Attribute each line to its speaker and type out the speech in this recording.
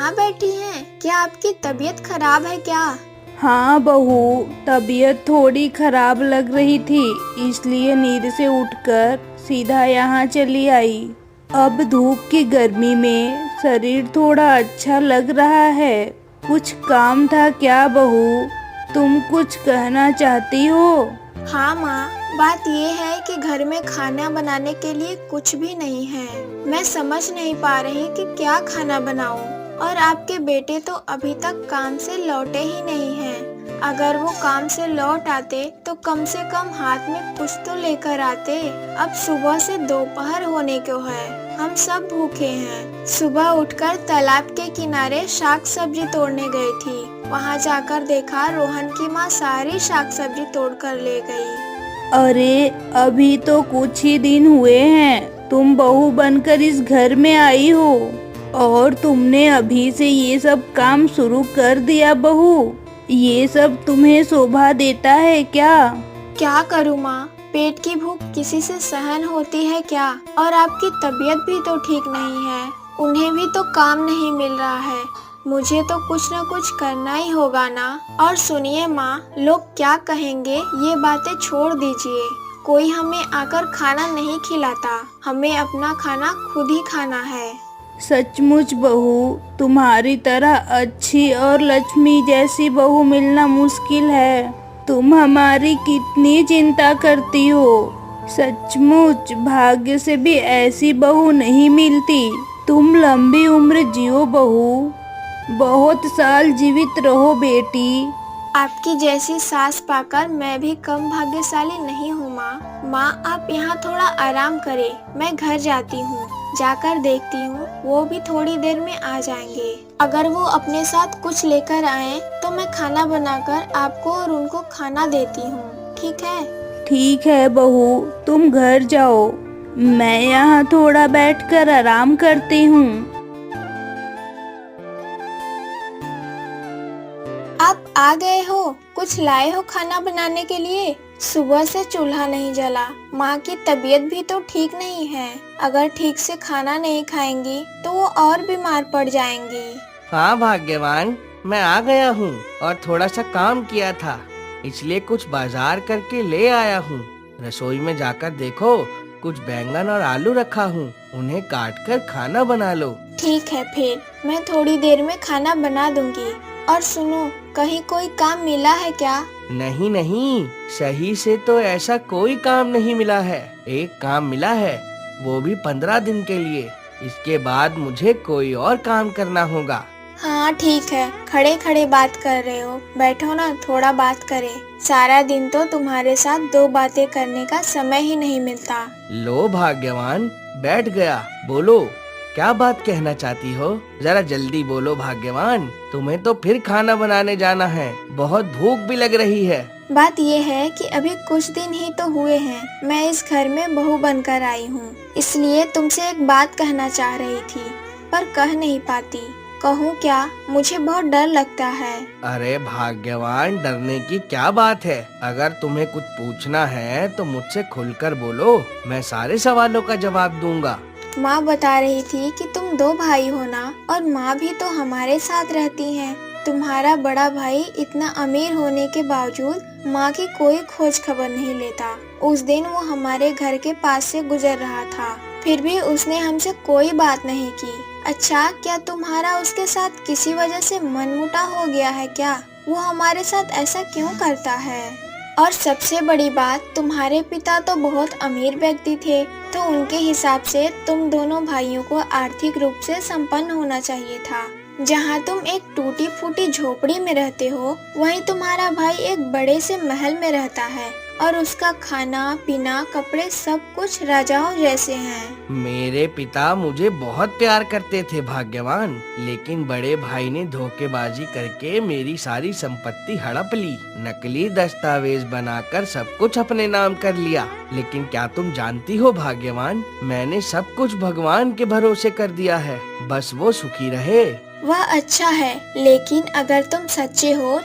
Speaker 1: यहाँ बैठी हैं? क्या आपकी तबीयत खराब है क्या?
Speaker 2: हाँ बहू, तबीयत थोड़ी खराब लग रही थी, इसलिए नींद से उठकर सीधा यहाँ चली आई। अब धूप की गर्मी में शरीर थोड़ा अच्छा लग रहा है। कुछ काम था क्या बहू? तुम कुछ कहना चाहती हो?
Speaker 1: हाँ माँ, बात ये है कि घर में खाना बनाने के लिए कुछ भी नहीं है। मैं समझ नहीं पा रही कि क्या खाना बनाऊं। और आपके बेटे तो अभी तक काम से लौटे ही नहीं हैं। अगर वो काम से लौट आते तो कम से कम हाथ में कुछ तो लेकर आते। अब सुबह से दोपहर होने को है, हम सब भूखे हैं। सुबह उठकर तालाब के किनारे शाक सब्जी तोड़ने गई थी। वहाँ जाकर देखा रोहन की माँ सारी शाक सब्जी तोड़ कर ले गई।
Speaker 2: अरे अभी तो कुछ ही दिन हुए हैं, तुम बहू बनकर इस घर में आई हो और तुमने अभी से ये सब काम शुरू कर दिया बहू। ये सब तुम्हें शोभा देता है क्या?
Speaker 1: क्या करूँ माँ, पेट की भूख किसी से सहन होती है क्या? और आपकी तबीयत भी तो ठीक नहीं है, उन्हें भी तो काम नहीं मिल रहा है। मुझे तो कुछ न कुछ करना ही होगा ना। और सुनिए माँ, लोग क्या कहेंगे ये बातें छोड़ दीजिए। कोई हमें आकर खाना नहीं खिलाता, हमें अपना खाना खुद ही खाना है।
Speaker 2: सचमुच बहू, तुम्हारी तरह अच्छी और लक्ष्मी जैसी बहू मिलना मुश्किल है। तुम हमारी कितनी चिंता करती हो। सचमुच भाग्य से भी ऐसी बहू नहीं मिलती। तुम लंबी उम्र जियो बहू, बहुत साल जीवित रहो बेटी।
Speaker 1: आपकी जैसी सास पाकर मैं भी कम भाग्यशाली नहीं हूँ माँ। माँ आप यहाँ थोड़ा आराम करें, मैं घर जाती हूँ। जाकर देखती हूँ, वो भी थोड़ी देर में आ जाएंगे। अगर वो अपने साथ कुछ लेकर आए तो मैं खाना बनाकर आपको और उनको खाना देती हूँ, ठीक है?
Speaker 2: ठीक है बहू, तुम घर जाओ, मैं यहाँ थोड़ा बैठकर आराम करती हूँ।
Speaker 1: आप आ गए हो? कुछ लाए हो खाना बनाने के लिए? सुबह से चूल्हा नहीं जला। माँ की तबीयत भी तो ठीक नहीं है। अगर ठीक से खाना नहीं खाएंगी तो वो और बीमार पड़ जाएंगी।
Speaker 3: हाँ भाग्यवान, मैं आ गया हूँ और थोड़ा सा काम किया था, इसलिए कुछ बाजार करके ले आया हूँ। रसोई में जाकर देखो, कुछ बैंगन और आलू रखा हूँ, उन्हें काट कर खाना बना लो।
Speaker 1: ठीक है, फिर मैं थोड़ी देर में खाना बना दूंगी। और सुनो, कहीं कोई काम मिला है क्या?
Speaker 3: नहीं नहीं, सही से तो ऐसा कोई काम नहीं मिला है। एक काम मिला है, वो भी 15 दिन के लिए। इसके बाद मुझे कोई और काम करना होगा।
Speaker 1: हाँ ठीक है, खड़े खड़े बात कर रहे हो, बैठो ना, थोड़ा बात करें। सारा दिन तो तुम्हारे साथ दो बातें करने का समय ही नहीं मिलता।
Speaker 3: लो भाग्यवान, बैठ गया, बोलो क्या बात कहना चाहती हो? जरा जल्दी बोलो भाग्यवान, तुम्हें तो फिर खाना बनाने जाना है, बहुत भूख भी लग रही है।
Speaker 1: बात ये है कि अभी कुछ दिन ही तो हुए हैं, मैं इस घर में बहू बनकर आई हूँ, इसलिए तुमसे एक बात कहना चाह रही थी, पर कह नहीं पाती। कहूँ क्या? मुझे बहुत डर लगता है।
Speaker 3: अरे भाग्यवान, डरने की क्या बात है? अगर तुम्हें कुछ पूछना है तो मुझसे खुलकर बोलो, मैं सारे सवालों का जवाब दूंगा।
Speaker 1: माँ बता रही थी कि तुम दो भाई हो ना, और माँ भी तो हमारे साथ रहती हैं। तुम्हारा बड़ा भाई इतना अमीर होने के बावजूद माँ की कोई खोज खबर नहीं लेता। उस दिन वो हमारे घर के पास से गुजर रहा था, फिर भी उसने हमसे कोई बात नहीं की। अच्छा, क्या तुम्हारा उसके साथ किसी वजह से मनमुटाव हो गया है क्या? वो हमारे साथ ऐसा क्यों करता है? और सबसे बड़ी बात, तुम्हारे पिता तो बहुत अमीर व्यक्ति थे, तो उनके हिसाब से तुम दोनों भाइयों को आर्थिक रूप से संपन्न होना चाहिए था। जहाँ तुम एक टूटी फूटी झोपड़ी में रहते हो, वहीं तुम्हारा भाई एक बड़े से महल में रहता है और उसका खाना पीना कपड़े सब कुछ राजाओं जैसे हैं।
Speaker 3: मेरे पिता मुझे बहुत प्यार करते थे भाग्यवान, लेकिन बड़े भाई ने धोखेबाजी करके मेरी सारी संपत्ति हड़प ली। नकली दस्तावेज बनाकर सब कुछ अपने नाम कर लिया। लेकिन क्या तुम जानती हो भाग्यवान, मैंने सब कुछ भगवान के भरोसे कर दिया है, बस वो सुखी रहे।
Speaker 1: वह अच्छा है, लेकिन अगर तुम सच्चे हो